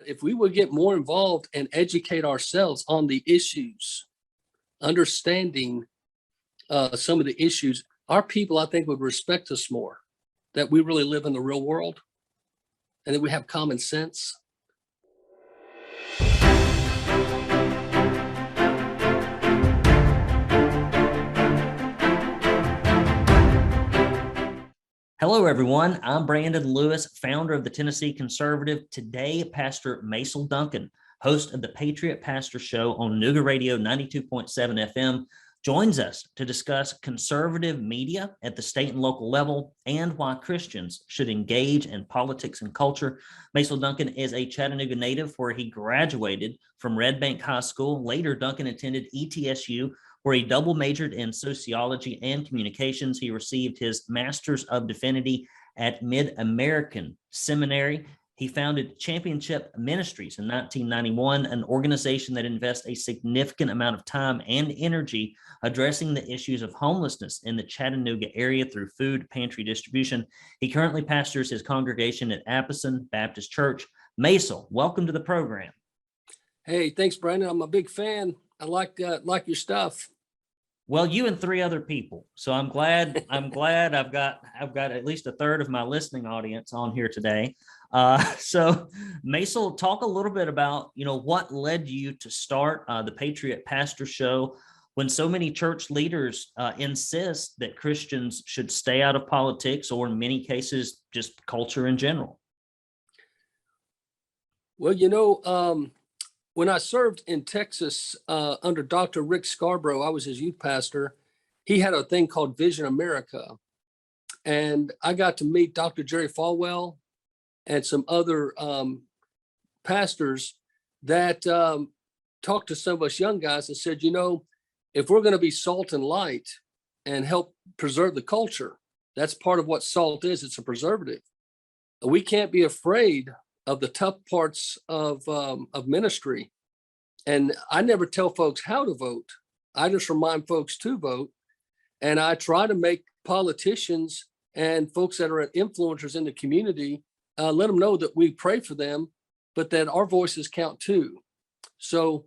If we would get more involved and educate ourselves on the issues, understanding some of the issues, our people, I think, would respect us more, that we really live in the real world and that we have common sense. Hello, everyone. I'm Brandon Lewis, founder of the Tennessee Conservative. Today, Pastor Macil Duncan, host of the Patriot Pastor Show on Nooga Radio 92.7 FM, joins us to discuss conservative media at the state and local level and why Christians should engage in politics and culture. Macil Duncan is a Chattanooga native where he graduated from Red Bank High School. Later, Duncan attended ETSU, where he double majored in sociology and communications. He received his Master's of Divinity at Mid-American Seminary. He founded Championship Ministries in 1991, an organization that invests a significant amount of time and energy addressing the issues of homelessness in the Chattanooga area through food pantry distribution. He currently pastors his congregation at Appleton Baptist Church. Macil, welcome to the program. Hey, thanks, Brandon. I'm a big fan. I like your stuff. Well, you and three other people. So I'm glad I've got at least a third of my listening audience on here today. So Macil, talk a little bit about, what led you to start the Patriot Pastor Show when so many church leaders insist that Christians should stay out of politics, or in many cases, just culture in general. Well, when I served in Texas under Dr. Rick Scarborough, I was his youth pastor. He had a thing called Vision America. And I got to meet Dr. Jerry Falwell and some other pastors that talked to some of us young guys and said, if we're going to be salt and light and help preserve the culture, that's part of what salt is. It's a preservative. We can't be afraid of the tough parts of ministry. And I never tell folks how to vote. I just remind folks to vote. And I try to make politicians and folks that are influencers in the community, let them know that we pray for them, but that our voices count too. So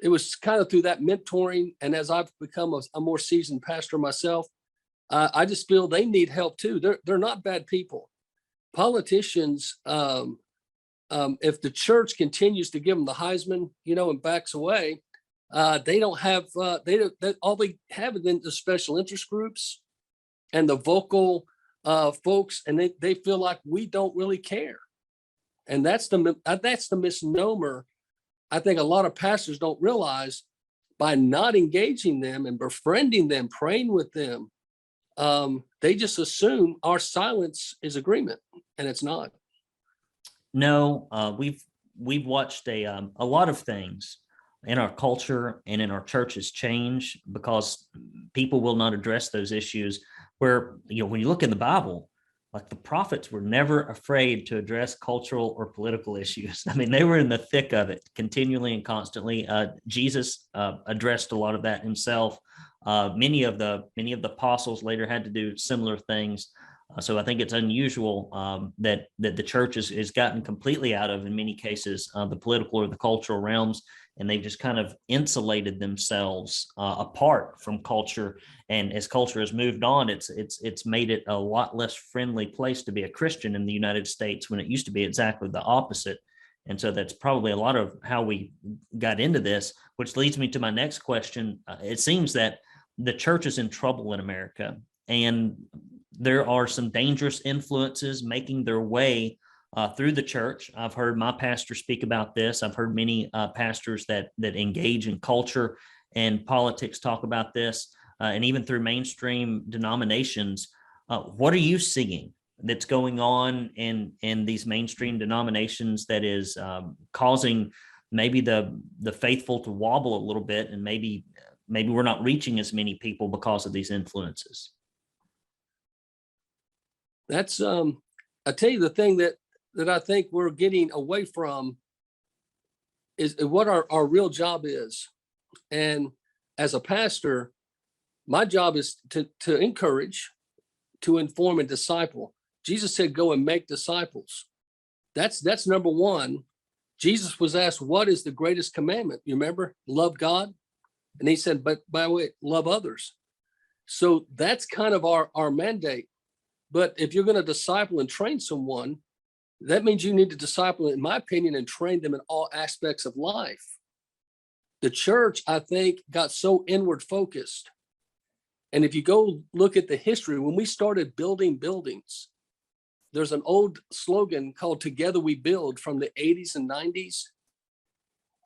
it was kind of through that mentoring. And as I've become a more seasoned pastor myself, I just feel they need help too. They're not bad people. Politicians, if the church continues to give them the Heisman, and backs away, they don't have, all they have is the special interest groups and the vocal folks, and they feel like we don't really care. And that's the misnomer. I think a lot of pastors don't realize by not engaging them and befriending them, praying with them, they just assume our silence is agreement, and it's not. No, we've watched a lot of things in our culture and in our churches change because people will not address those issues. Where when you look in the Bible, like the prophets were never afraid to address cultural or political issues. I mean, they were in the thick of it continually and constantly. Jesus addressed a lot of that himself. Many of the apostles later had to do similar things. So I think it's unusual that the church has gotten completely out of, in many cases, the political or the cultural realms, and they've just kind of insulated themselves apart from culture. And as culture has moved on, it's made it a lot less friendly place to be a Christian in the United States, when it used to be exactly the opposite. And so that's probably a lot of how we got into this, which leads me to my next question. It seems that the church is in trouble in America, and there are some dangerous influences making their way through the church. I've heard my pastor speak about this. I've heard many pastors that engage in culture and politics talk about this, and even through mainstream denominations. What are you seeing that's going on in these mainstream denominations that is causing maybe the faithful to wobble a little bit, and maybe we're not reaching as many people because of these influences? That's I tell you, the thing that I think we're getting away from is what our real job is. And as a pastor, my job is to encourage, to inform, and disciple. Jesus said, go and make disciples. That's number one. Jesus was asked, what is the greatest commandment? You remember? Love God. And he said, but by the way, love others. So that's kind of our mandate. But if you're going to disciple and train someone, that means you need to disciple, in my opinion, and train them in all aspects of life. The church, I think, got so inward focused. And if you go look at the history, when we started building buildings, there's an old slogan called Together We Build from the 80s and 90s.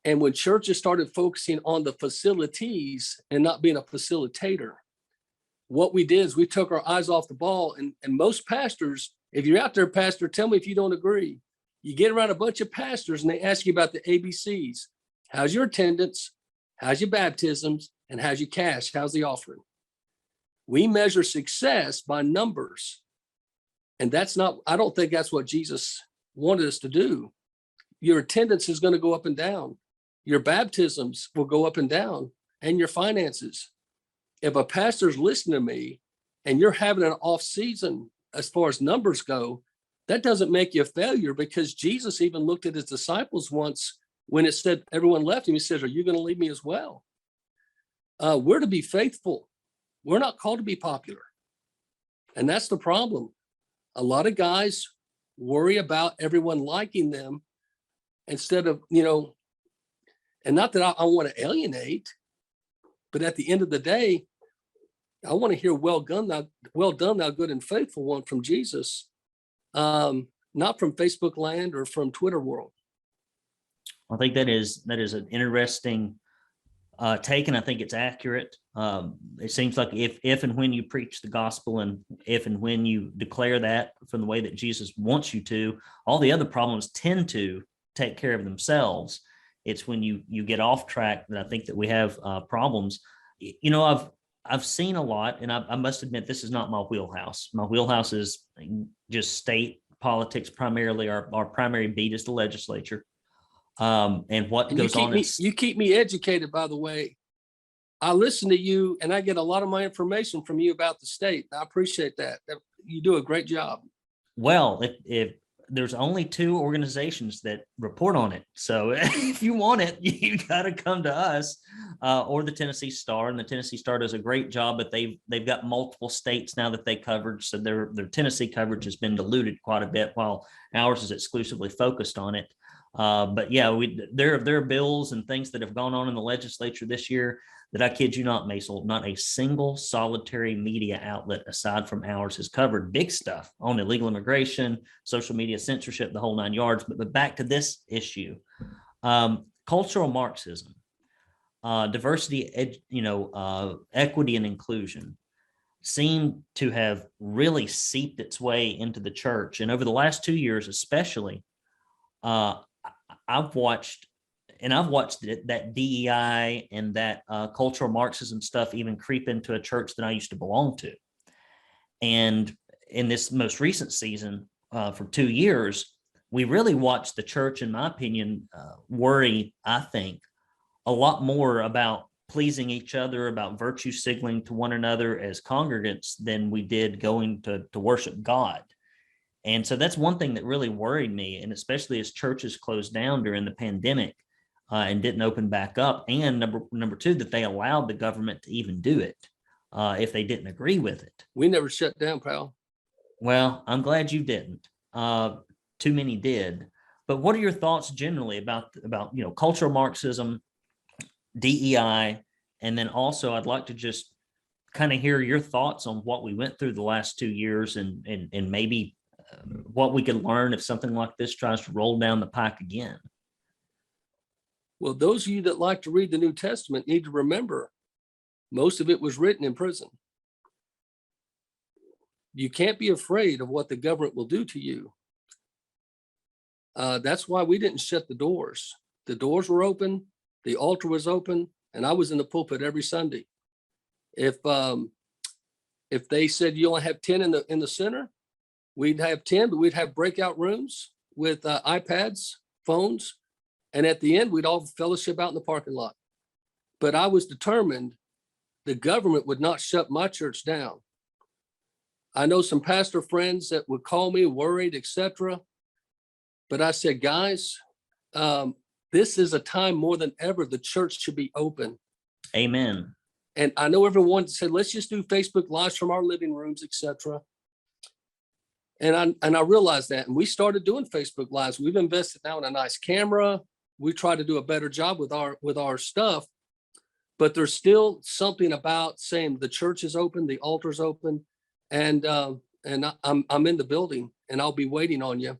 And when churches started focusing on the facilities and not being a facilitator, what we did is we took our eyes off the ball. And most pastors, if you're out there, pastor, tell me if you don't agree. You get around a bunch of pastors and they ask you about the ABCs. How's your attendance? How's your baptisms? And how's your cash? How's the offering? We measure success by numbers. And I don't think that's what Jesus wanted us to do. Your attendance is going to go up and down. Your baptisms will go up and down, and your finances. If a pastor's listening to me and you're having an off season as far as numbers go, that doesn't make you a failure, because Jesus even looked at his disciples once when it said everyone left him. He says, are you going to leave me as well? We're to be faithful. We're not called to be popular. And that's the problem. A lot of guys worry about everyone liking them instead of, and not that I want to alienate, but at the end of the day, I want to hear, well done, thou good and faithful one, from Jesus, not from Facebook land or from Twitter world. I think that is an interesting take, and I think it's accurate. It seems like if and when you preach the gospel, and if and when you declare that from the way that Jesus wants you to, all the other problems tend to take care of themselves. It's when you get off track that I think that we have problems. I've seen a lot, and I must admit, this is not my wheelhouse. My wheelhouse is just state politics primarily. Our primary beat is the legislature. And what goes on. You keep me educated, by the way. I listen to you and I get a lot of my information from you about the state. I appreciate that. You do a great job. Well, if there's only 2 organizations that report on it. So if you want it, you got to come to us or the Tennessee Star. And the Tennessee Star does a great job, but they've got multiple states now that they covered. So their Tennessee coverage has been diluted quite a bit, while ours is exclusively focused on it. But yeah, there are bills and things that have gone on in the legislature this year that, I kid you not, Macil, not a single solitary media outlet aside from ours has covered big stuff on illegal immigration, social media censorship, the whole 9 yards. But back to this issue, cultural Marxism, diversity, equity and inclusion seem to have really seeped its way into the church. And over the last 2 years, especially, I've watched that DEI and that cultural Marxism stuff even creep into a church that I used to belong to. And in this most recent season, for 2 years, we really watched the church, in my opinion, worry, I think, a lot more about pleasing each other, about virtue signaling to one another as congregants than we did going to worship God. And so that's one thing that really worried me, and especially as churches closed down during the pandemic and didn't open back up. And number 2, that they allowed the government to even do it if they didn't agree with it. We never shut down, pal. Well, I'm glad you didn't. Too many did. But what are your thoughts generally about cultural Marxism, DEI, and then also I'd like to just kind of hear your thoughts on what we went through the last 2 years and maybe what we could learn if something like this tries to roll down the pike again. Well, those of you that like to read the New Testament need to remember most of it was written in prison. You can't be afraid of what the government will do to you. That's why we didn't shut the doors. The doors were open, the altar was open, and I was in the pulpit every Sunday. If they said you only have 10 in the center, we'd have 10, but we'd have breakout rooms with iPads, phones, and at the end, we'd all fellowship out in the parking lot. But I was determined the government would not shut my church down. I know some pastor friends that would call me worried, etc. But I said, guys, This is a time more than ever the church should be open. Amen. And I know everyone said, let's just do Facebook Lives from our living rooms, etc. And I realized that, and we started doing Facebook Lives. We've invested now in a nice camera. We try to do a better job with our stuff, but there's still something about saying the church is open, the altar's open, and I'm in the building, and I'll be waiting on you.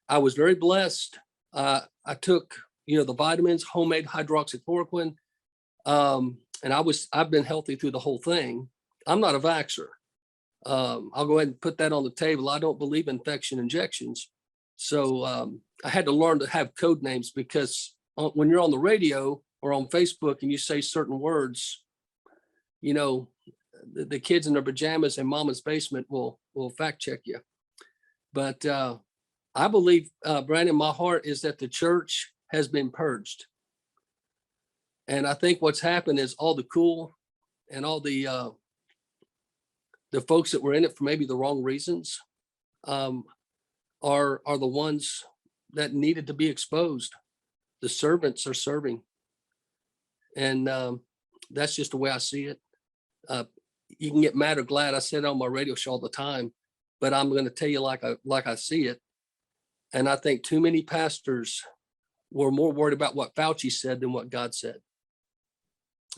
I was very blessed. I took the vitamins, homemade hydroxychloroquine. And I've been healthy through the whole thing. I'm not a vaxxer. I'll go ahead and put that on the table. I don't believe in infection injections. So I had to learn to have code names, because when you're on the radio or on Facebook and you say certain words, the kids in their pajamas in mama's basement will fact check you. But I believe, Brandon, my heart is that the church has been purged. And I think what's happened is all the cool and all the folks that were in it for maybe the wrong reasons are the ones that needed to be exposed. The servants are serving, and that's just the way I see it. You can get mad or glad. I say it on my radio show all the time, but I'm going to tell you like I see it. And I think too many pastors were more worried about what Fauci said than what God said.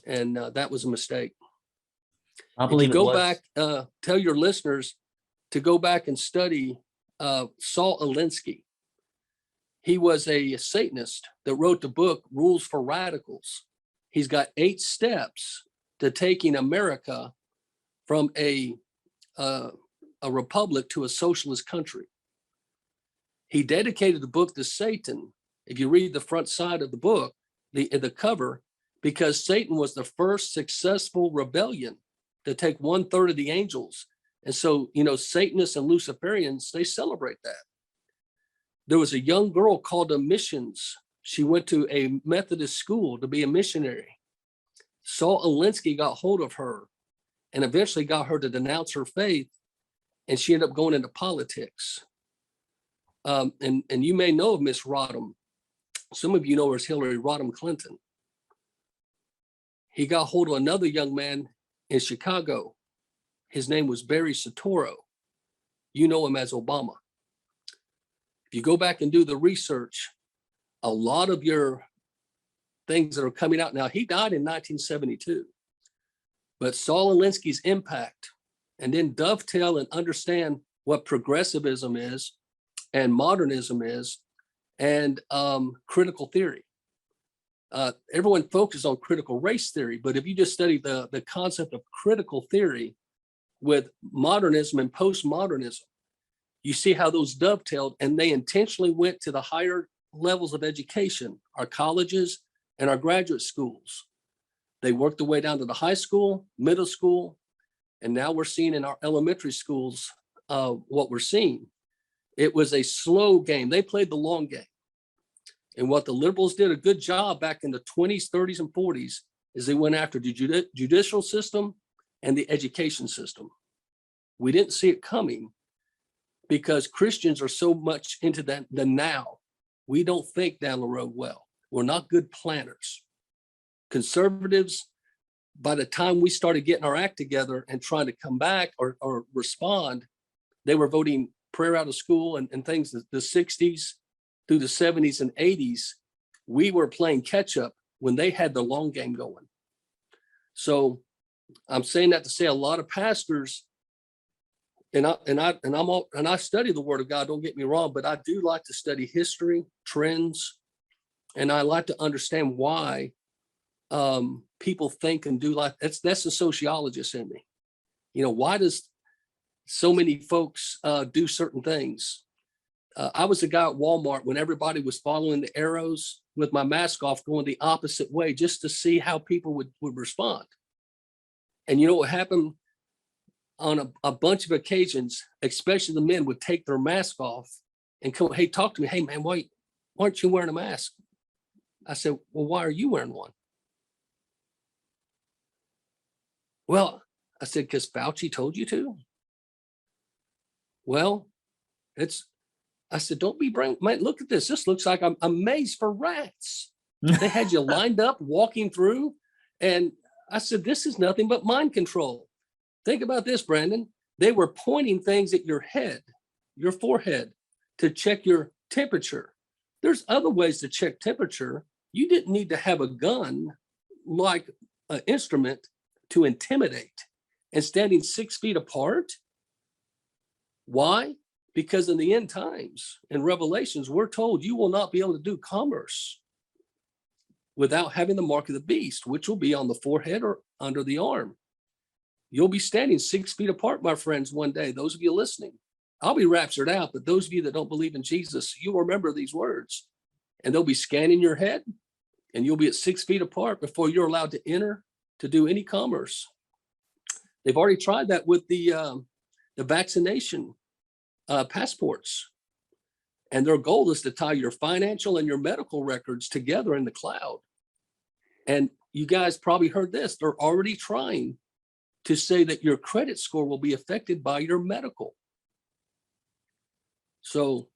And that was a mistake. I believe if you go back, tell your listeners to go back and study Saul Alinsky. He was a Satanist that wrote the book Rules for Radicals. He's got 8 steps to taking America from a republic to a socialist country. He dedicated the book to Satan. If you read the front side of the book, the cover, because Satan was the first successful rebellion to take 1/3 of the angels. And so, Satanists and Luciferians, they celebrate that. There was a young girl called to missions. She went to a Methodist school to be a missionary. Saul Alinsky got hold of her and eventually got her to denounce her faith, and she ended up going into politics. And you may know of Miss Rodham. Some of you know her as Hillary Rodham Clinton. He got hold of another young man in Chicago. His name was Barry Soetoro. You know him as Obama. If you go back and do the research, a lot of your things that are coming out now, he died in 1972. But Saul Alinsky's impact, and then dovetail and understand what progressivism is and modernism is, and critical theory. Everyone focuses on critical race theory, but if you just study the concept of critical theory with modernism and postmodernism, you see how those dovetailed, and they intentionally went to the higher levels of education, our colleges and our graduate schools. They worked their way down to the high school, middle school, and now we're seeing in our elementary schools what we're seeing. It was a slow game. They played the long game. And what the liberals did a good job back in the 20s, 30s, and 40s is they went after the judicial system and the education system. We didn't see it coming because Christians are so much into the now. We don't think down the road well. We're not good planners. Conservatives, by the time we started getting our act together and trying to come back or respond, they were voting prayer out of school and things. The 60s through the 70s and 80s, we were playing catch up when they had the long game going. So I'm saying that to say a lot of pastors, and I study the Word of God, don't get me wrong, but I do like to study history, trends, and I like to understand why people think and do like that's the sociologist in me. Why does so many folks do certain things? I was a guy at Walmart when everybody was following the arrows with my mask off, going the opposite way, just to see how people would respond. And you know what happened? On a bunch of occasions, especially the men would take their mask off and come, hey, talk to me. Hey, man, why aren't you wearing a mask? I said, well, why are you wearing one? Well, I said, because Fauci told you to. Well, I said, don't be brain, man, look at this. This looks like a maze for rats. They had you lined up walking through. And I said, this is nothing but mind control. Think about this, Brandon. They were pointing things at your head, your forehead, to check your temperature. There's other ways to check temperature. You didn't need to have a gun like an instrument to intimidate. And standing 6 feet apart. Why? Because in the end times, in Revelations, we're told you will not be able to do commerce without having the mark of the beast, which will be on the forehead or under the arm. You'll be standing 6 feet apart, my friends, one day. Those of you listening, I'll be raptured out, but those of you that don't believe in Jesus, you'll remember these words, and they'll be scanning your head, and you'll be at 6 feet apart before you're allowed to enter to do any commerce. They've already tried that with the vaccination passports. And their goal is to tie your financial and your medical records together in the cloud. And you guys probably heard this. They're already trying to say that your credit score will be affected by your medical. So,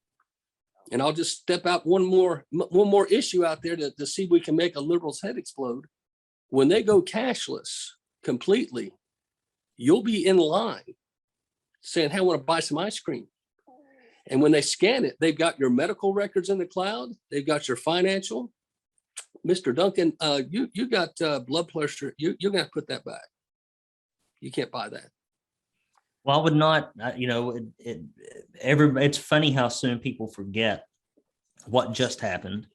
and I'll just step out one more issue out there to see if we can make a liberal's head explode. When they go cashless completely, you'll be in line saying, hey, I want to buy some ice cream. And when they scan it, they've got your medical records in the cloud. They've got your financial. Mr. Duncan, you got blood pressure. You're going to put that back. You can't buy that. Well, I would not, it's funny how soon people forget what just happened.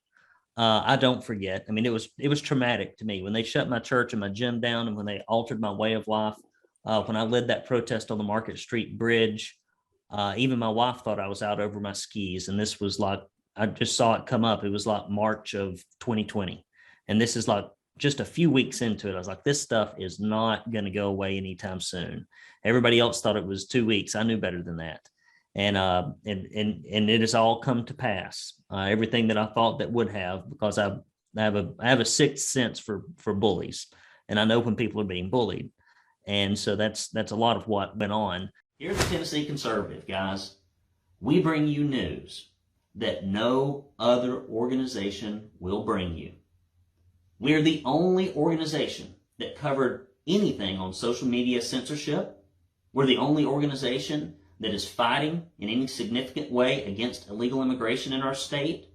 I don't forget. I mean, it was traumatic to me when they shut my church and my gym down, and when they altered my way of life. When I led that protest on the Market Street Bridge, even my wife thought I was out over my skis. And this was like, I just saw it come up. It was like March of 2020. And this is like just a few weeks into it. I was like, this stuff is not going to go away anytime soon. Everybody else thought it was 2 weeks. I knew better than that. And it has all come to pass. Everything that I thought that would have, because I have a sixth sense for bullies. And I know when people are being bullied. And so that's a lot of what went on. Here's the Tennessee Conservative, guys. We bring you news that no other organization will bring you. We're the only organization that covered anything on social media censorship. We're the only organization that is fighting in any significant way against illegal immigration in our state.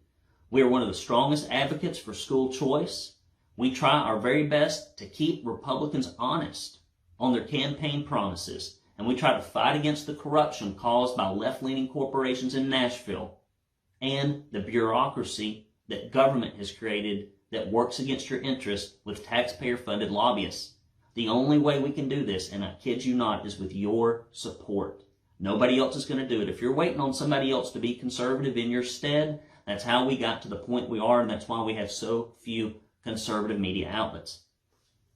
We are one of the strongest advocates for school choice. We try our very best to keep Republicans honest on their campaign promises, and we try to fight against the corruption caused by left-leaning corporations in Nashville and the bureaucracy that government has created that works against your interests with taxpayer-funded lobbyists. The only way we can do this, and I kid you not, is with your support. Nobody else is going to do it. If you're waiting on somebody else to be conservative in your stead, that's how we got to the point we are, and that's why we have so few conservative media outlets.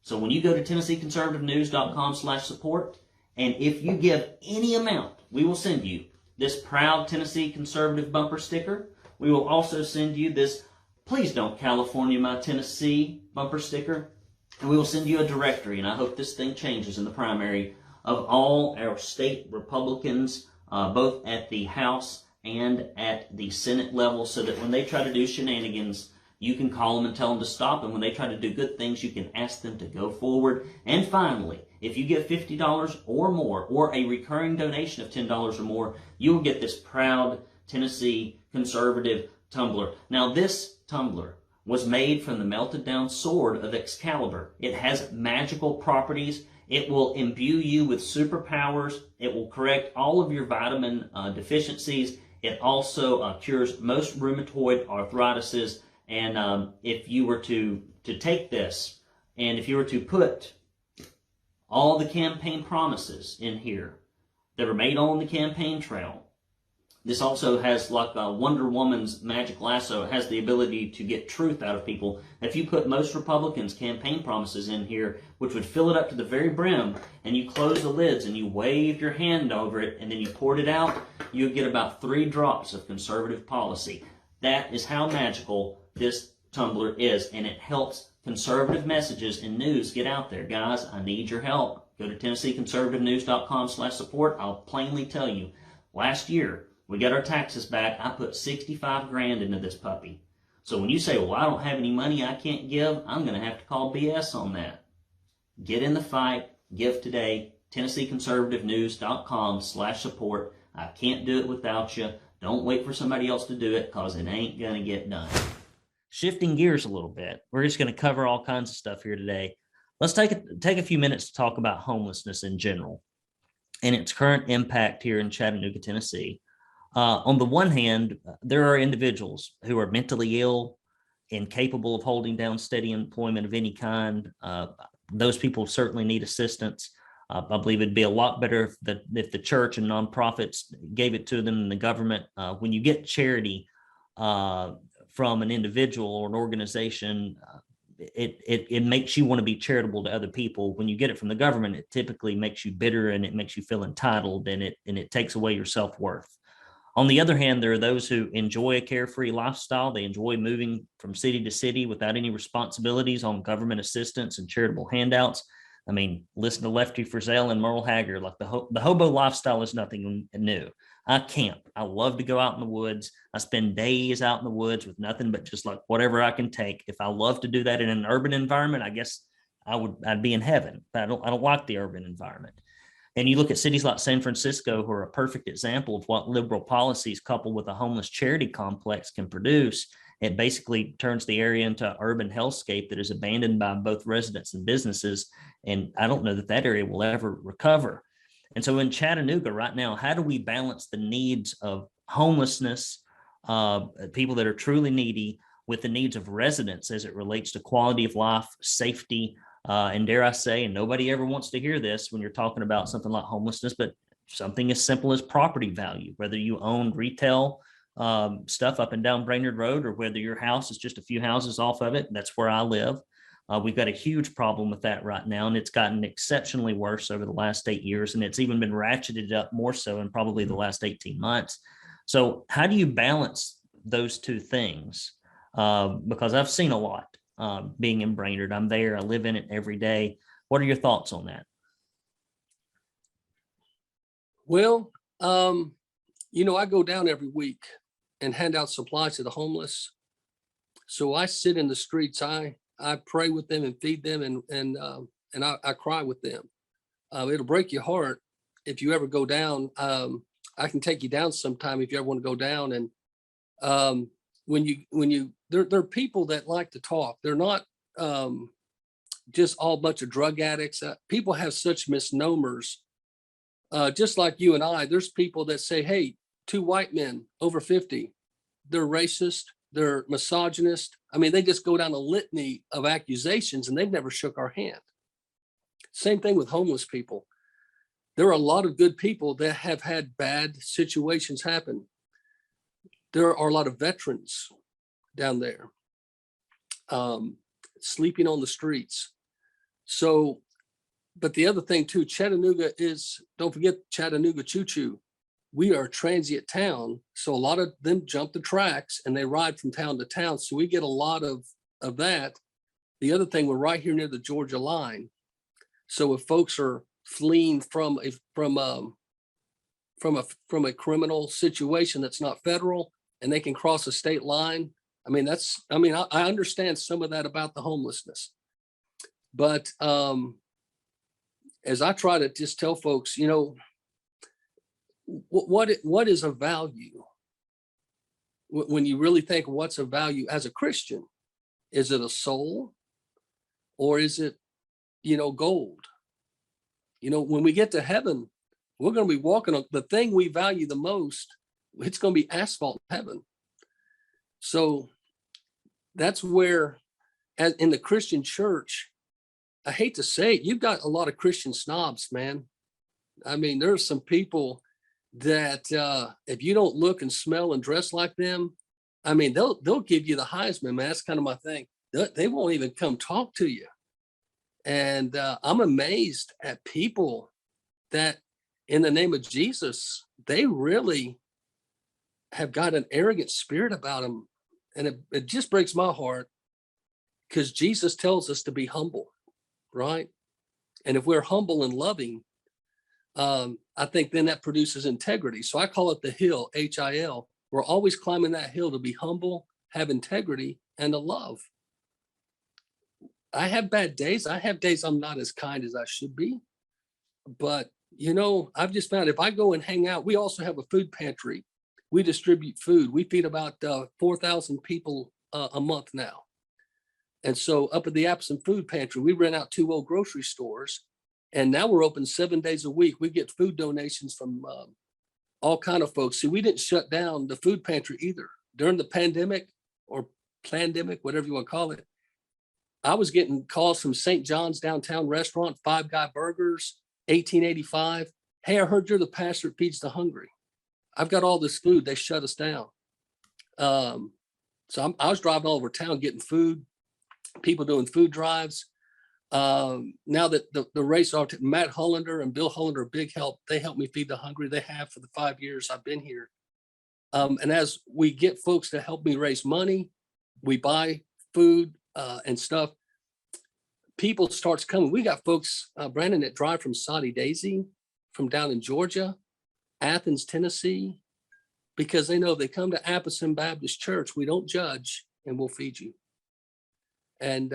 So when you go to TennesseeConservativeNews.com/support, and if you give any amount, we will send you this proud Tennessee Conservative bumper sticker. We will also send you this Please Don't California My Tennessee bumper sticker. And we will send you a directory, and I hope this thing changes in the primary, of all our state Republicans, both at the House and at the Senate level, so that when they try to do shenanigans, you can call them and tell them to stop. And when they try to do good things, you can ask them to go forward. And finally, if you give $50 or more, or a recurring donation of $10 or more, you will get this proud Tennessee Conservative tumbler. Now, this tumbler was made from the melted down sword of Excalibur. It has magical properties. It will imbue you with superpowers. It will correct all of your vitamin deficiencies. It also cures most rheumatoid arthritises. And if you were to take this, and if you were to put all the campaign promises in here that are made on the campaign trail, this also has, like Wonder Woman's magic lasso, it has the ability to get truth out of people. If you put most Republicans' campaign promises in here, which would fill it up to the very brim, and you close the lids and you waved your hand over it and then you poured it out, you'd get about 3 drops of conservative policy. That is how magical this tumbler is, and it helps conservative messages and news get out there. Guys, I need your help. Go to TennesseeConservativeNews.com/support. I'll plainly tell you, last year, We got our taxes back. I put 65 grand into this puppy. So when you say, well, I don't have any money I can't give, I'm going to have to call BS on that. Get in the fight. Give today. TennesseeConservativeNews.com/support. I can't do it without you. Don't wait for somebody else to do it, because it ain't going to get done. Shifting gears a little bit, we're just going to cover all kinds of stuff here today. Let's take a few minutes to talk about homelessness in general and its current impact here in Chattanooga, Tennessee. On the one hand, there are individuals who are mentally ill, incapable of holding down steady employment of any kind. Those people certainly need assistance. I believe it'd be a lot better if the church and nonprofits gave it to them than the government. When you get charity from an individual or an organization, it makes you want to be charitable to other people. When you get it from the government, it typically makes you bitter, and it makes you feel entitled, and it takes away your self-worth. On the other hand, there are those who enjoy a carefree lifestyle. They enjoy moving from city to city without any responsibilities on government assistance and charitable handouts. I mean, listen to Lefty Frizzell and Merle Haggard. Like the hobo lifestyle is nothing new. I camp. I love to go out in the woods. I spend days out in the woods with nothing but just like whatever I can take. If I love to do that in an urban environment, I guess I'd be in heaven. But I don't like the urban environment. And you look at cities like San Francisco, who are a perfect example of what liberal policies coupled with a homeless charity complex can produce. It basically turns the area into an urban hellscape that is abandoned by both residents and businesses. And I don't know that area will ever recover. And so in Chattanooga right now, how do we balance the needs of homelessness, people that are truly needy, with the needs of residents as it relates to quality of life, safety, and dare I say, and nobody ever wants to hear this when you're talking about something like homelessness, but something as simple as property value, whether you own retail stuff up and down Brainerd Road, or whether your house is just a few houses off of it. That's where I live. We've got a huge problem with that right now, and it's gotten exceptionally worse over the last 8 years, and it's even been ratcheted up more so in probably the last 18 months. So how do you balance those two things? Because I've seen a lot being in Brainerd. I'm there. I live in it every day. What are your thoughts on that? Well, I go down every week and hand out supplies to the homeless. So I sit in the streets. I pray with them and feed them, and I cry with them. It'll break your heart if you ever go down. I can take you down sometime if you ever want to go down. And there are people that like to talk. They're not just all bunch of drug addicts. People have such misnomers. Just like you and I, there's people that say, hey, two white men over 50, they're racist, they're misogynist. I mean, they just go down a litany of accusations, and they've never shook our hand. Same thing with homeless people. There are a lot of good people that have had bad situations happen. There are a lot of veterans down there sleeping on the streets. So, but the other thing too, Chattanooga is, don't forget Chattanooga choo-choo. We are a transient town. So a lot of them jump the tracks and they ride from town to town. So we get a lot of that. The other thing, we're right here near the Georgia line. So if folks are fleeing from a criminal situation that's not federal, and they can cross a state line, I understand some of that about the homelessness. But as I try to just tell folks, what is a value? When you really think what's a value as a Christian, is it a soul, or is it, gold? When we get to heaven, we're going to be walking on the thing we value the most. It's going to be asphalt in heaven. So that's where, as in the Christian church, I hate to say it, you've got a lot of Christian snobs, man. I mean, there's some people that if you don't look and smell and dress like them, I mean, they'll give you the Heisman, man. That's kind of my thing. They won't even come talk to you. And I'm amazed at people that, in the name of Jesus, they really have got an arrogant spirit about them. And it just breaks my heart, because Jesus tells us to be humble, right? And if we're humble and loving, I think then that produces integrity. So I call it the hill, HIL. We're always climbing that hill to be humble, have integrity, and to love. I have bad days. I have days I'm not as kind as I should be. But, I've just found if I go and hang out, we also have a food pantry. We distribute food. We feed about 4,000 people a month now. And so up at the Appleton Food Pantry, we rent out 2 old grocery stores. And now we're open 7 days a week. We get food donations from all kind of folks. See, we didn't shut down the food pantry either. During the pandemic or plandemic, whatever you want to call it, I was getting calls from St. John's downtown restaurant, Five Guy Burgers, 1885. Hey, I heard you're the pastor that feeds the hungry. I've got all this food. They shut us down. I was driving all over town getting food, people doing food drives. Now that the race architect, Matt Hollander and Bill Hollander are big help. They help me feed the hungry. They have for the 5 years I've been here. And as we get folks to help me raise money, we buy food and stuff. People starts coming. We got folks, Brandon, that drive from Saudi Daisy, from down in Georgia, Athens, Tennessee, because they know if they come to Appleton Baptist Church, we don't judge and we'll feed you. And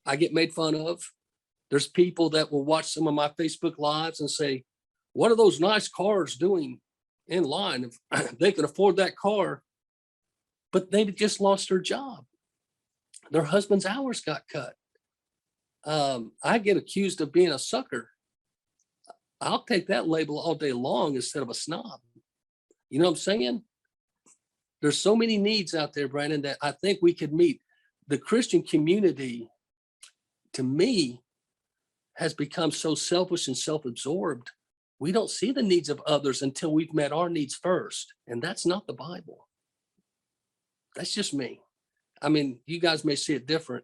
I get made fun of. There's people that will watch some of my Facebook lives and say, what are those nice cars doing in line? If they can afford that car, but they just lost their job. Their husband's hours got cut. I get accused of being a sucker. I'll take that label all day long instead of a snob. You know what I'm saying? There's so many needs out there, Brandon, that I think we could meet. The Christian community, to me, has become so selfish and self-absorbed. We don't see the needs of others until we've met our needs first. And that's not the Bible. That's just me. I mean, you guys may see it different,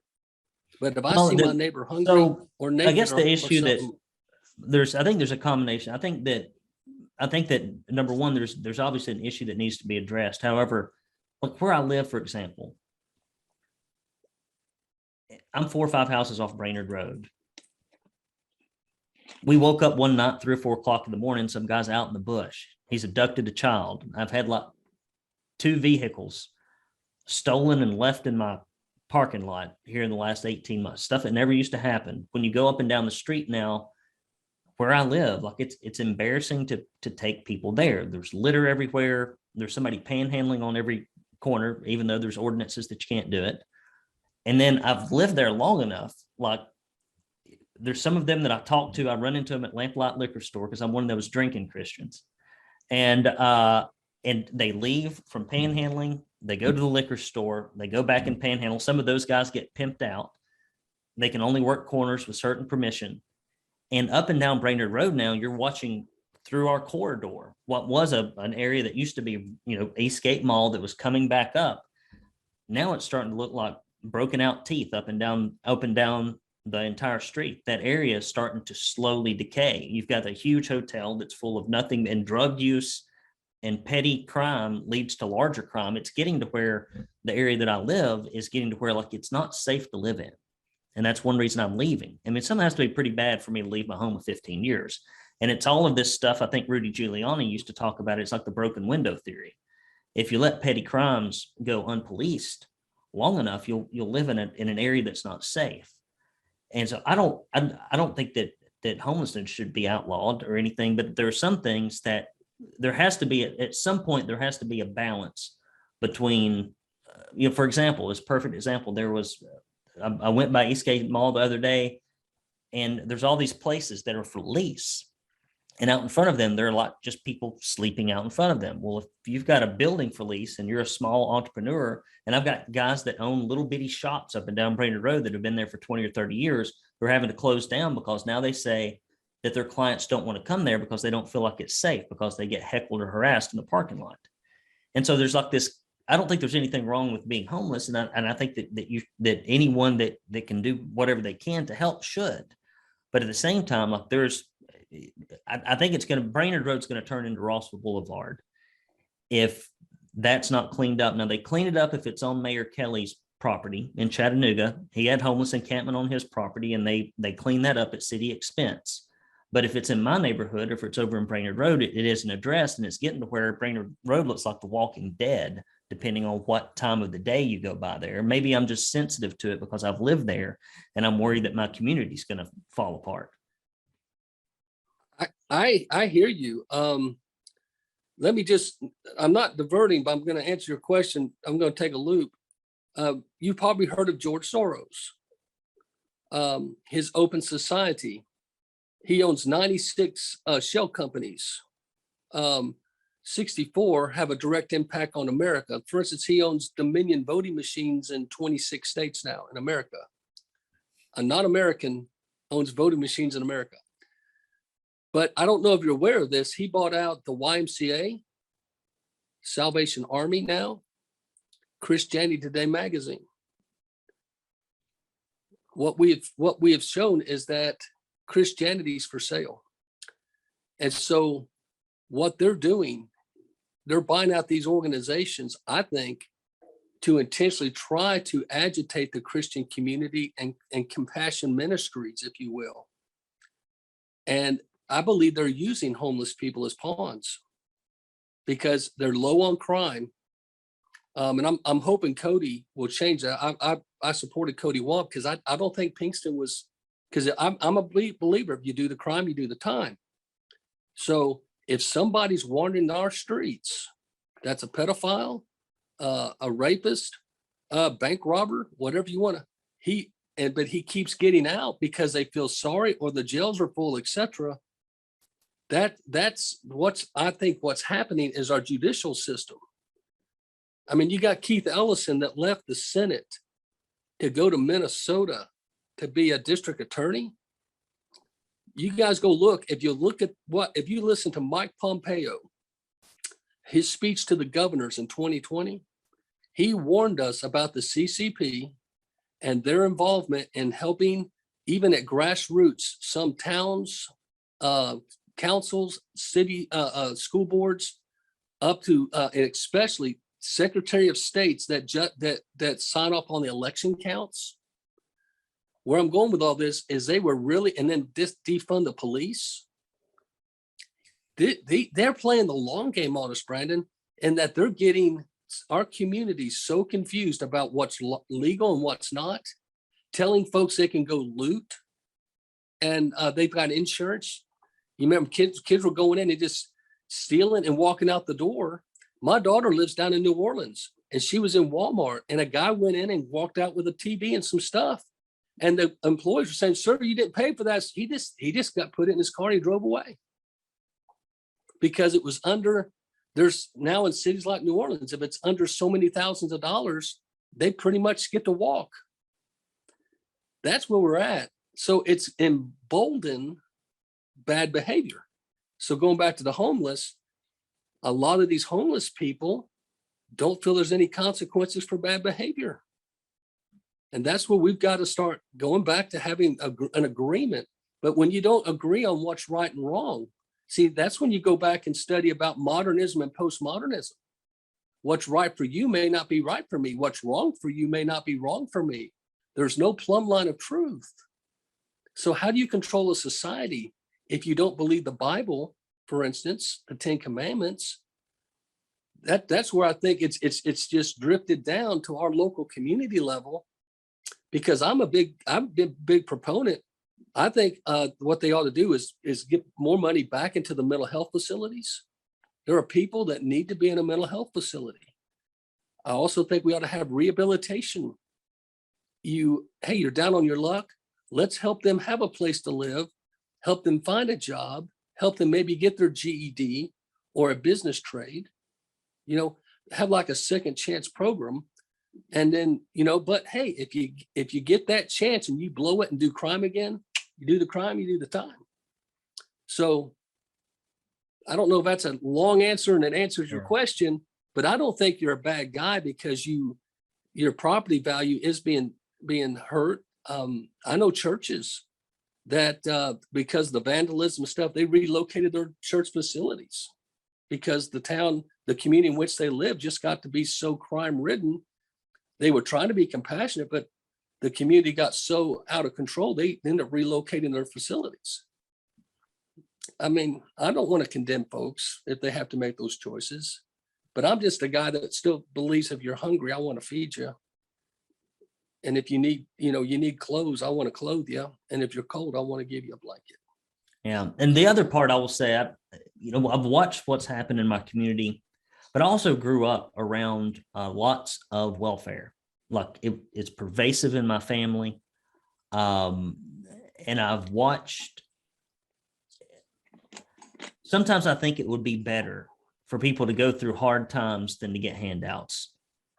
but if I see my neighbor hungry or naked, I guess the issue that I think there's a combination. I think that number one, there's obviously an issue that needs to be addressed. However, like where I live, for example, I'm 4 or 5 houses off Brainerd Road. We woke up one night, 3 or 4 o'clock in the morning, some guy's out in the bush. He's abducted a child. I've had like 2 vehicles stolen and left in my parking lot here in the last 18 months, stuff that never used to happen. When you go up and down the street now, where I live, like it's embarrassing to take people there. There's litter everywhere. There's somebody panhandling on every corner, even though there's ordinances that you can't do it. And then I've lived there long enough, like there's some of them that I talk to, I run into them at Lamplight Liquor Store because I'm one of those drinking Christians. And they leave from panhandling, they go to the liquor store, they go back and panhandle. Some of those guys get pimped out. They can only work corners with certain permission. And up and down Brainerd Road now, you're watching through our corridor, what was an area that used to be, Eastgate Mall that was coming back up. Now it's starting to look like broken out teeth up and down the entire street. That area is starting to slowly decay. You've got a huge hotel that's full of nothing, and drug use and petty crime leads to larger crime. It's getting to where the area that I live is getting to where like it's not safe to live in. And that's one reason I'm leaving. I mean, something has to be pretty bad for me to leave my home of 15 years. And it's all of this stuff. I think Rudy Giuliani used to talk about it. It's like the broken window theory. If you let petty crimes go unpoliced long enough, you'll live in an area that's not safe. And so I don't think that homelessness should be outlawed or anything, but there are some things that there has to be at some point, there has to be a balance between, for example, this perfect example, there was, I went by Eastgate Mall the other day, and there's all these places that are for lease. And out in front of them, there are like just people sleeping out in front of them. Well, if you've got a building for lease and you're a small entrepreneur, and I've got guys that own little bitty shops up and down Brainerd Road that have been there for 20 or 30 years, who are having to close down because now they say that their clients don't want to come there because they don't feel like it's safe because they get heckled or harassed in the parking lot. And so there's like this, I don't think there's anything wrong with being homeless. And I think that anyone that can do whatever they can to help should. But at the same time, like I think Brainerd Road's going to turn into Rossville Boulevard if that's not cleaned up. Now, they clean it up if it's on Mayor Kelly's property in Chattanooga. He had homeless encampment on his property, and they clean that up at city expense. But if it's in my neighborhood, or if it's over in Brainerd Road, it isn't addressed, and it's getting to where Brainerd Road looks like The Walking Dead, depending on what time of the day you go by there. Maybe I'm just sensitive to it because I've lived there and I'm worried that my community is going to fall apart. I hear you. Let me just, I'm not diverting, but I'm going to answer your question. I'm going to take a loop. You probably heard of George Soros, his Open Society. He owns 96 shell companies. 64 have a direct impact on America. For instance, he owns Dominion voting machines in 26 states now in America. A non-American owns voting machines in America. But I don't know if you're aware of this. He bought out the YMCA, Salvation Army now, Christianity Today magazine. What we have shown is that Christianity is for sale. And so what they're doing, they're buying out these organizations, I think, to intentionally try to agitate the Christian community and compassion ministries, if you will. And I believe they're using homeless people as pawns because they're low on crime. And I'm hoping Cody will change that. I supported Cody Wamp because I don't think Pinkston was, because I'm a believer, if you do the crime, you do the time. So if somebody's wandering our streets, that's a pedophile, a rapist, a bank robber, whatever you want to, but he keeps getting out because they feel sorry or the jails are full, etc. That's I think what's happening is our judicial system. I mean, you got Keith Ellison that left the Senate to go to Minnesota to be a district attorney. You guys go look. If you listen to Mike Pompeo, his speech to the governors in 2020, he warned us about the CCP and their involvement in helping, even at grassroots, some towns, councils, city, school boards, up to, and especially Secretary of States that sign off on the election counts. Where I'm going with all this is they were really, and then defund the police. They're playing the long game on us, Brandon, and that they're getting our community so confused about what's legal and what's not, telling folks they can go loot and they've got insurance. You remember kids were going in and just stealing and walking out the door. My daughter lives down in New Orleans and she was in Walmart and a guy went in and walked out with a TV and some stuff. And the employees were saying, "Sir, you didn't pay for that." He just got put it in his car and he drove away. Because it was under, there's now in cities like New Orleans, if it's under so many thousands of dollars, they pretty much get to walk. That's where we're at. So it's emboldened bad behavior. So going back to the homeless, a lot of these homeless people don't feel there's any consequences for bad behavior. And that's where we've got to start going back to having an agreement. But when you don't agree on what's right and wrong, see, that's when you go back and study about modernism and postmodernism. What's right for you may not be right for me. What's wrong for you may not be wrong for me. There's no plumb line of truth. So how do you control a society if you don't believe the Bible, for instance, the 10 Commandments? That's where I think it's just drifted down to our local community level. Because I'm a big proponent. I think what they ought to do is get more money back into the mental health facilities. There are people that need to be in a mental health facility. I also think we ought to have rehabilitation. You're down on your luck. Let's help them have a place to live, help them find a job, help them maybe get their GED or a business trade, have like a second chance program. And then, but hey, if you get that chance and you blow it and do crime again, you do the crime, you do the time. So I don't know if that's a long answer and it answers your question, but I don't think you're a bad guy because your property value is being hurt. I know churches that because of the vandalism stuff, they relocated their church facilities because the community in which they live just got to be so crime ridden. They were trying to be compassionate, but the community got so out of control, they ended up relocating their facilities. I mean, I don't want to condemn folks if they have to make those choices, but I'm just a guy that still believes if you're hungry, I want to feed you. And if you need, you need clothes, I want to clothe you. And if you're cold, I want to give you a blanket. Yeah. And the other part I will say, I've watched what's happened in my community, but I also grew up around lots of welfare. Like it's pervasive in my family. And I've watched, sometimes I think it would be better for people to go through hard times than to get handouts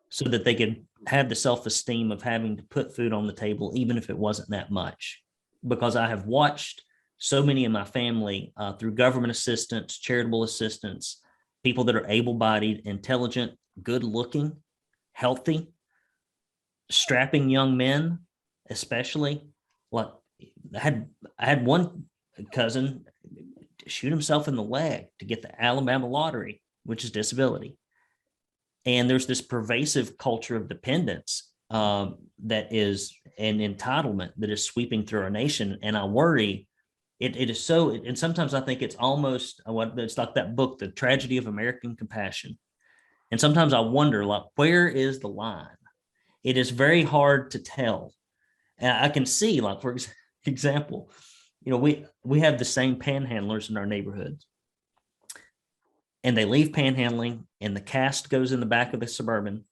so that they could have the self-esteem of having to put food on the table, even if it wasn't that much. Because I have watched so many in my family through government assistance, charitable assistance, people that are able-bodied, intelligent, good-looking, healthy, strapping young men, especially. Like I had one cousin shoot himself in the leg to get the Alabama lottery, which is disability. And there's this pervasive culture of dependence that is an entitlement that is sweeping through our nation. And I worry it is so, and sometimes I think it's almost it's like that book, The Tragedy of American Compassion. And sometimes I wonder, like, where is the line? It is very hard to tell. And I can see, like, for example, we have the same panhandlers in our neighborhoods, and they leave panhandling, and the cast goes in the back of the Suburban,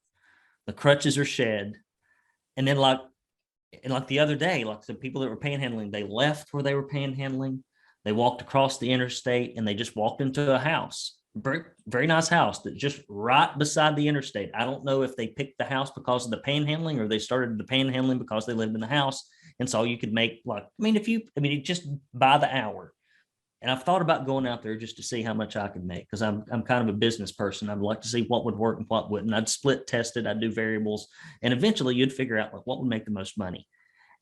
the crutches are shed, and then like the other day, like the people that were panhandling, they left where they were panhandling, they walked across the interstate, and they just walked into a house, very, very nice house that's just right beside the interstate. I don't know if they picked the house because of the panhandling or they started the panhandling because they lived in the house and saw you could make, like, just by the hour. And I've thought about going out there just to see how much I could make, because I'm kind of a business person. I'd like to see what would work and what wouldn't. I'd split test it. I'd do variables, and eventually you'd figure out, like, what would make the most money.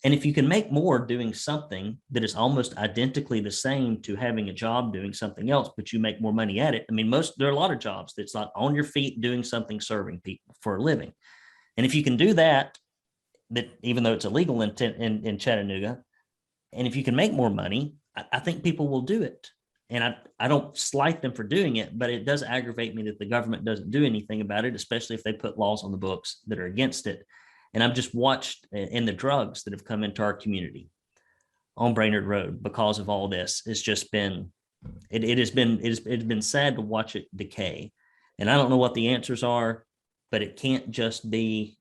And if you can make more doing something that is almost identically the same to having a job doing something else, but you make more money at it. I mean, there are a lot of jobs that's like on your feet doing something, serving people for a living. And if you can do that even though it's illegal in Chattanooga, and if you can make more money, I think people will do it. And I don't slight them for doing it, but it does aggravate me that the government doesn't do anything about it, especially if they put laws on the books that are against it. And I've just watched in the drugs that have come into our community on Brainerd Road because of all this. It's just been, it's been sad to watch it decay. And I don't know what the answers are, but it can't just be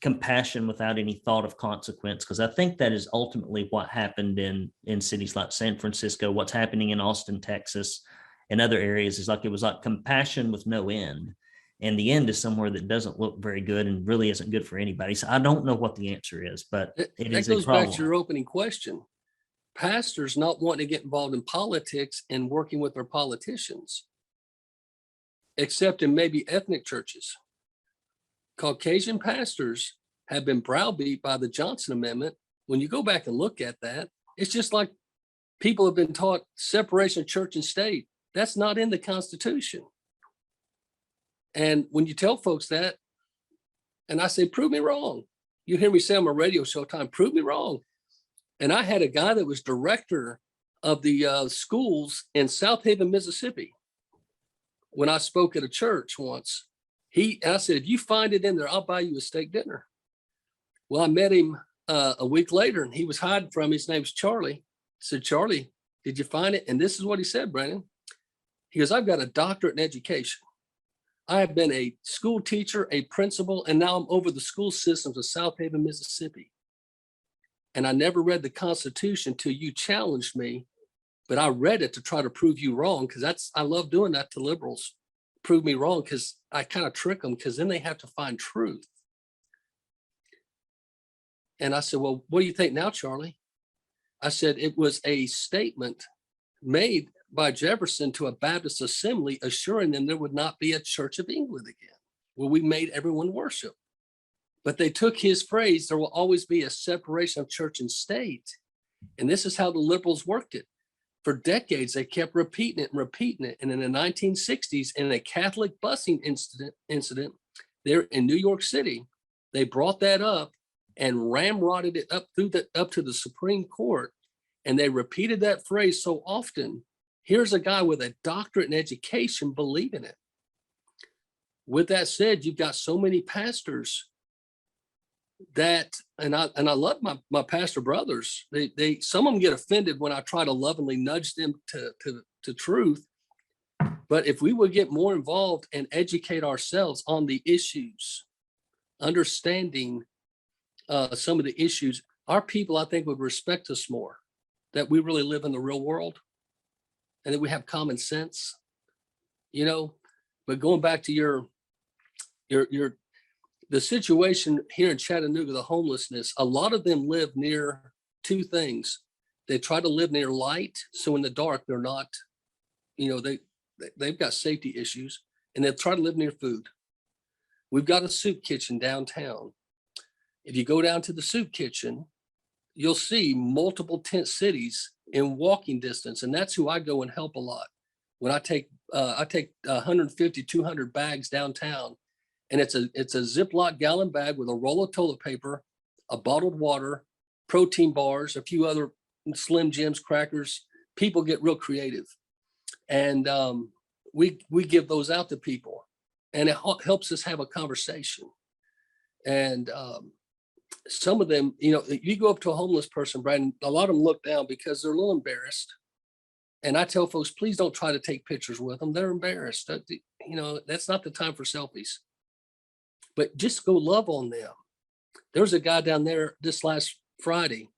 compassion without any thought of consequence, because I think that is ultimately what happened in cities like San Francisco, what's happening in Austin, Texas, and other areas. Is like, it was like compassion with no end, and the end is somewhere that doesn't look very good and really isn't good for anybody. So I don't know what the answer is, but it is a problem. That goes back to your opening question. Pastors not wanting to get involved in politics and working with their politicians, except in maybe ethnic churches. Caucasian pastors have been browbeat by the Johnson Amendment. When you go back and look at that, it's just like people have been taught separation of church and state. That's not in the Constitution. And when you tell folks that, and I say, prove me wrong. You hear me say on my radio show time, prove me wrong. And I had a guy that was director of the schools in South Haven, Mississippi. When I spoke at a church once, I said, if you find it in there, I'll buy you a steak dinner. Well, I met him a week later, and he was hiding from me. His name's Charlie. I said, Charlie, did you find it? And this is what he said, Brandon. He goes, I've got a doctorate in education. I have been a school teacher, a principal, and now I'm over the school systems of South Haven, Mississippi. And I never read the Constitution till you challenged me, but I read it to try to prove you wrong, because I love doing that to liberals. Prove me wrong, because I kind of trick them, because then they have to find truth. And I said, well, what do you think now, Charlie? I said, it was a statement made by Jefferson to a Baptist assembly, assuring them there would not be a Church of England again, where we made everyone worship. But they took his phrase, there will always be a separation of church and state. And this is how the liberals worked it. For decades, they kept repeating it and repeating it. And in the 1960s, in a Catholic busing incident there in New York City, they brought that up and ramrodded it up to the Supreme Court. And they repeated that phrase so often. Here's a guy with a doctorate in education believing it. With that said, you've got so many pastors that, and I love my pastor brothers. They some of them get offended when I try to lovingly nudge them to truth. But if we would get more involved and educate ourselves on the issues, understanding some of the issues, our people, I think, would respect us more, that we really live in the real world and that we have common sense, you know. But going back to the situation here in Chattanooga, the homelessness, a lot of them live near two things. They try to live near light, so in the dark, they're not, you know, they've got safety issues, and they try to live near food. We've got a soup kitchen downtown. If you go down to the soup kitchen, you'll see multiple tent cities in walking distance, and that's who I go and help a lot. When I take 150, 200 bags downtown, and it's a Ziploc gallon bag with a roll of toilet paper, a bottled water, protein bars, a few other Slim Jims, crackers. People get real creative, and we give those out to people, and it helps us have a conversation. And some of them, you know, you go up to a homeless person, Brandon, a lot of them look down because they're a little embarrassed. And I tell folks, please don't try to take pictures with them. They're embarrassed. You know, that's not the time for selfies. But just go love on them. There was a guy down there this last Friday.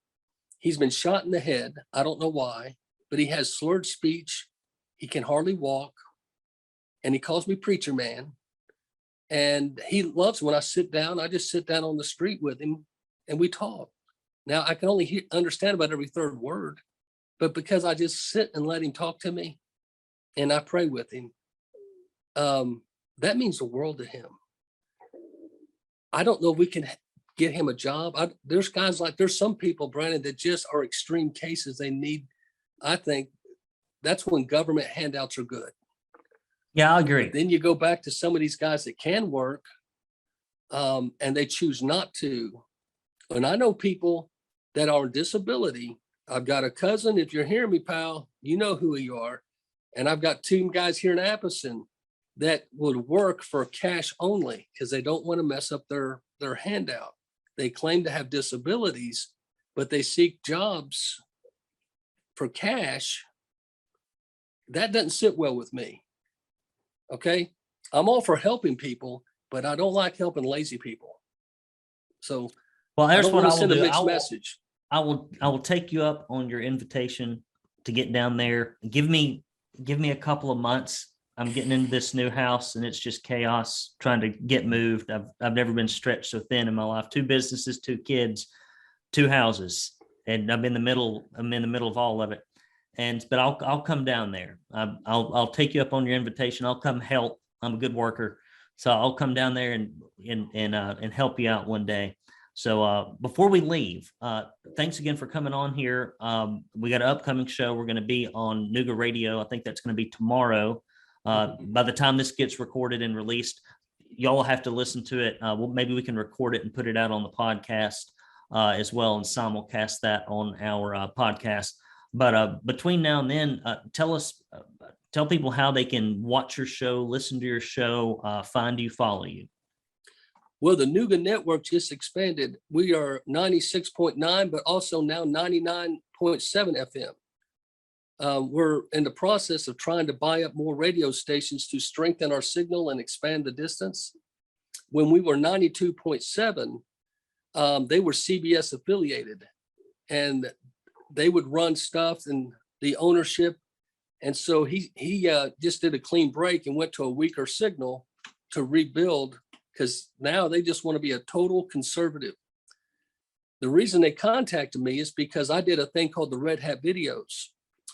He's been shot in the head. I don't know why, but he has slurred speech. He can hardly walk. And he calls me preacher man. And he loves when I sit down. I just sit down on the street with him and we talk. Now I can only understand about every third word, but because I just sit and let him talk to me and I pray with him, that means the world to him. I don't know if we can get him a job. There's guys there's some people, Brandon, that just are extreme cases. They need, I think that's when government handouts are good. Yeah, I agree. Then you go back to some of these guys that can work, and they choose not to. And I know people that are on disability. I've got a cousin, if you're hearing me, pal, you know who you are. And I've got two guys here in Appleton that would work for cash only because they don't want to mess up their handout. They claim to have disabilities, but they seek jobs for cash. That doesn't sit well with me. Okay, I'm all for helping people, but I don't like helping lazy people. So, well, here's what I will send do. a mixed message. I will take you up on your invitation to get down there. Give me a couple of months. I'm getting into this new house and it's just chaos trying to get moved. I've never been stretched so thin in my life. 2 businesses, 2 kids, 2 houses, and I'm in the middle of all of it. But I'll come down there. I'll take you up on your invitation. I'll come help. I'm a good worker, so I'll come down there and help you out one day. So before we leave, thanks again for coming on here. We got an upcoming show. We're going to be on Nooga Radio. I think that's going to be tomorrow. By the time this gets recorded and released, y'all will have to listen to it. Maybe we can record it and put it out on the podcast as well and simulcast that on our podcast. But between now and then, tell people how they can watch your show, listen to your show, find you, follow you. Well, the Nooga network just expanded. We are 96.9, but also now 99.7 FM. We're in the process of trying to buy up more radio stations to strengthen our signal and expand the distance. When we were 92.7, they were CBS affiliated, and they would run stuff and the ownership. And so he just did a clean break and went to a weaker signal to rebuild, because now they just want to be a total conservative. The reason they contacted me is because I did a thing called the Red Hat videos.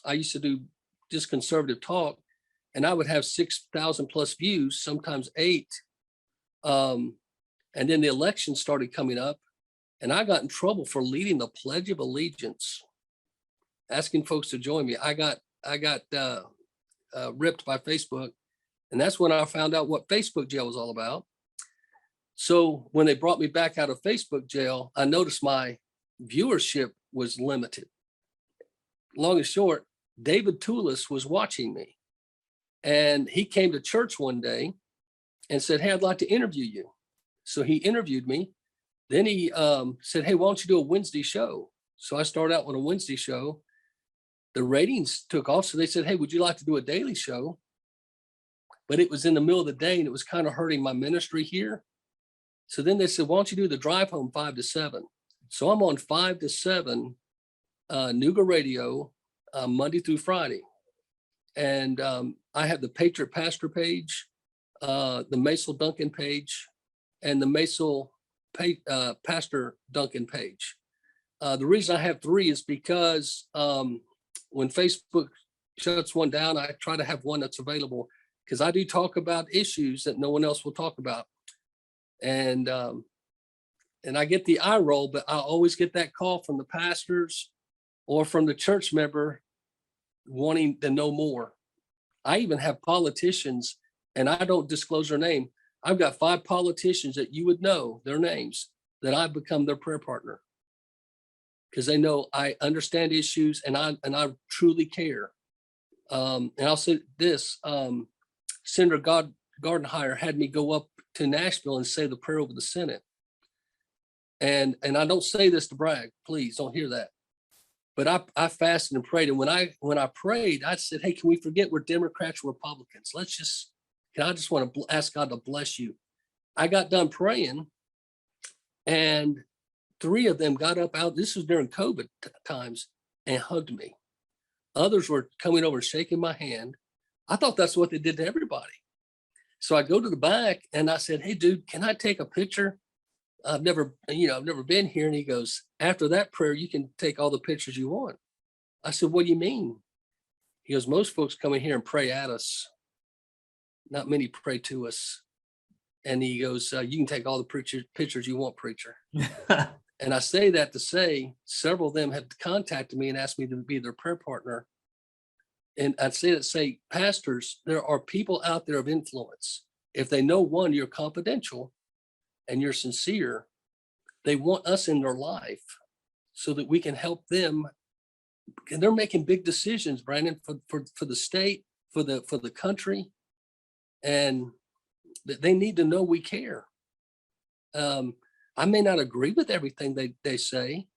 I used to do just conservative talk, and I would have 6,000 plus views, sometimes 8. And then the election started coming up, and I got in trouble for leading the Pledge of Allegiance, asking folks to join me. I got ripped by Facebook, and that's when I found out what Facebook jail was all about. So when they brought me back out of Facebook jail, I noticed my viewership was limited. long and short, David Toulis was watching me, and he came to church one day and said, "Hey, I'd like to interview you." So he interviewed me. Then he said, "Hey, why don't you do a Wednesday show?" So I started out with a Wednesday show. The ratings took off. So they said, "Hey, would you like to do a daily show?" But it was in the middle of the day and it was kind of hurting my ministry here. So then they said, "Why don't you do the drive home 5 to 7?" So I'm on 5 to 7, Nuga Radio, Monday through Friday. And I have the Patriot Pastor page, the Macil Duncan page, and the Macil Pastor Duncan page. The reason I have 3 is because when Facebook shuts one down, I try to have one that's available, because I do talk about issues that no one else will talk about. And I get the eye roll, but I always get that call from the pastors or from the church member wanting to know more. I even have politicians, and I don't disclose their name. I've got 5 politicians that you would know their names, that I've become their prayer partner, because they know I understand issues and I truly care. And I'll say this, Senator Gardenhire had me go up to Nashville and say the prayer over the Senate. And I don't say this to brag, please don't hear that. But I fasted and prayed. And when I prayed, I said, "Hey, can we forget we're Democrats or Republicans? I just want to ask God to bless you." I got done praying, and 3 of them got up out. This was during COVID times, and hugged me. Others were coming over and shaking my hand. I thought that's what they did to everybody. So I go to the back and I said, "Hey, dude, can I take a picture? I've never been here." And he goes, "After that prayer, you can take all the pictures you want." I said, "What do you mean?" He goes, "Most folks come in here and pray at us. Not many pray to us." And he goes, "You can take all the pictures you want, preacher." And I say that to say several of them have contacted me and asked me to be their prayer partner. And I'd say that, say, pastors, there are people out there of influence. If they know, one, you're confidential and you're sincere, they want us in their life so that we can help them. And they're making big decisions, Brandon, for the state, for the country, and they need to know we care. I may not agree with everything they say,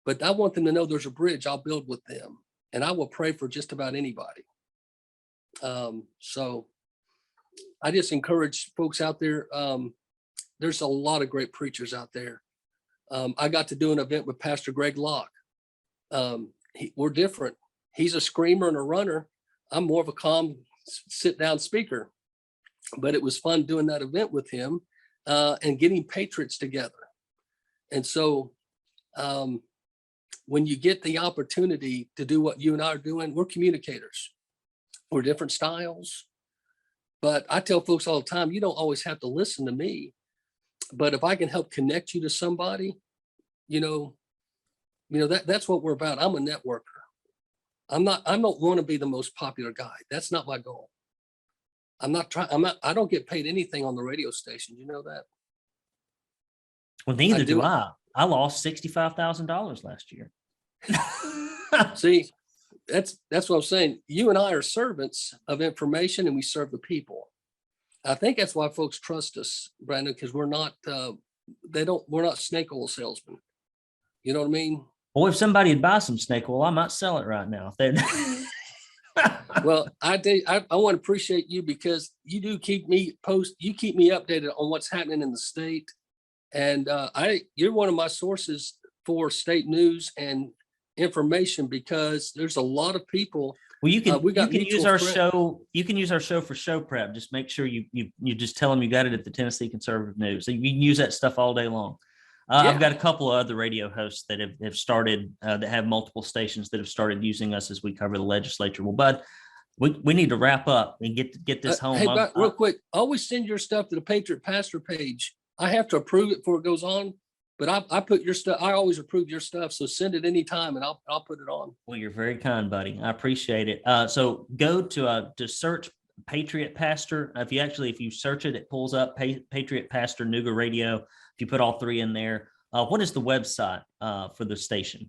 but I want them to know there's a bridge I'll build with them, and I will pray for just about anybody. So I just encourage folks out there. There's a lot of great preachers out there. I got to do an event with Pastor Greg Locke. We're different. He's a screamer and a runner. I'm more of a calm, sit down speaker. But it was fun doing that event with him and getting patriots together. And so when you get the opportunity to do what you and I are doing, we're communicators. We're different styles. But I tell folks all the time, you don't always have to listen to me. But if I can help connect you to somebody, that's what we're about. I'm a networker. I don't want to be the most popular guy. That's not my goal. I don't get paid anything on the radio station. You know that? Well, neither do I. I lost $65,000 last year. See, that's what I'm saying. You and I are servants of information, and we serve the people. I think that's why folks trust us, Brandon, because we're not snake oil salesmen. You know what I mean? Well, if somebody would buy some snake oil, I might sell it right now. Well, I want to appreciate you, because you do keep me updated on what's happening in the state. And you're one of my sources for state news and information, because there's a lot of people. Well, you can use our show. You can use our show for show prep. Just make sure you just tell them you got it at the Tennessee Conservative News. So you can use that stuff all day long. Yeah. I've got a couple of other radio hosts that have started that have multiple stations that have started using us as we cover the legislature. Well, Bud, we need to wrap up and get this home. Hey, Bud, real quick, always send your stuff to the Patriot Pastor page. I have to approve it before it goes on. But I put your stuff. I always approve your stuff, so send it anytime, and I'll put it on. Well, you're very kind, buddy. I appreciate it. So go to search Patriot Pastor. If you search it, it pulls up Patriot Pastor Nuga Radio. If you put all 3 in there, what is the website for the station?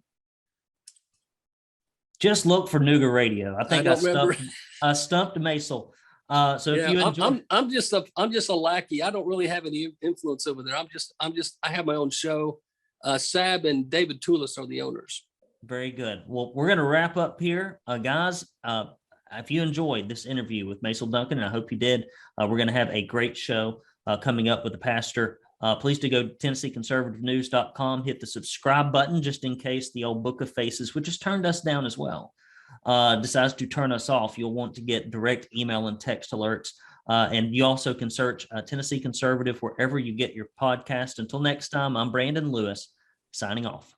Just look for Nougat Radio. I think I, don't remember. stumped Macil. So if Yeah, you enjoy, I'm just a lackey. I don't really have any influence over there. I have my own show. Sab and David Toulis are the owners. very good. Well, we're going to wrap up here, guys. If you enjoyed this interview with Macil Duncan, and I hope you did, we're going to have a great show coming up with the pastor. Please do go to TennesseeConservativeNews.com, hit the subscribe button just in case the old Book of Faces, which has turned us down as well, decides to turn us off. You'll want to get direct email and text alerts. And you also can search Tennessee Conservative wherever you get your podcast. Until next time, I'm Brandon Lewis, signing off.